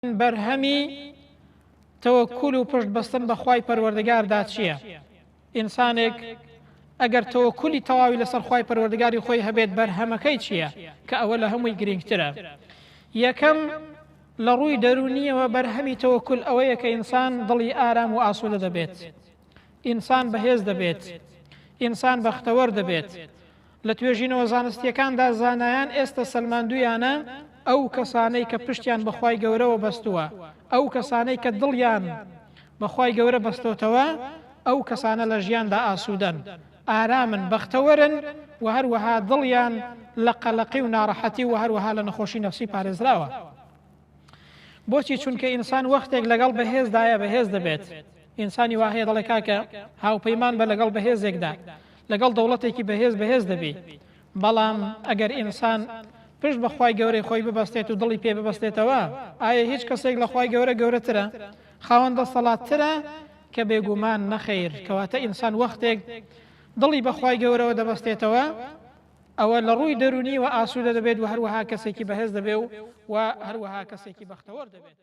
بەرهەمی تەوەکوول و پشت بەستن بە خوای پەروەردگاردا چییە؟ ئینسانێک ئەگەر تەوەکولی تەواوی لەسەر خوای پەروەردگاری خۆی هەبێت بەرهەمەکەی چییە؟ کە ئەوە لە هەمووی گرنگترە. یەکەم لە ڕووی دەرونیەوە بەرهەمی تەوەکوول ئەوەیە کە ئینسان دڵی ئارام و ئاسوودە دەبێت، ئینسان بەهێز دەبێت، ئینسان بەختەوەر دەبێت. لە توێژینەوە زانستیەکاندا زانایان ئێستا سەلماندویانە ئەو کەسانەی کە پشتیان بەخوای گەورەوە بەستووە، ئەو کەسانەی کە دڵیان بەخوای گەورە بەستۆتەوە، ئەو کەسانە لە ژیاندا ئاسوودەن، ئارامن، بەختەوەرن و هەروەها دڵیان لە قەلەقی و ناڕەحەتی و هەروەها لە نەخۆشی نەفسی پارێزراوە. بۆچی؟ چونکە ئینسان وەختێک لەگەڵ بەهێزدایە بەهێز دەبێت. ئینسانی واهەیە دەڵێ کاکە هاوپەیمان بە لەگەڵ بەهێزێکدا، لەگەڵ دەوڵەتێکی بەهێز دەبێت. بەڵام ئەگەر ئینسان پشت بەخوای گەورەی خۆی ببەستێت و دڵی پێ ببەستێتەوە، ئایا هیچ کەسێک لە خوای گەورە گەورەترە، خاوەندە سەڵاتترە؟ کە بێگومان نەخەیر. کەواتە ئینسان وەختێک دڵی بەخوای گەورەوە دەبەستێتەوە، ئەوە لە ڕووی دەرونی و ئاسوودە دەبێت و هەروەها کەسێکی بەهێز دەبێت و هەروەها کەسێکی بەختەوەر دەبێت.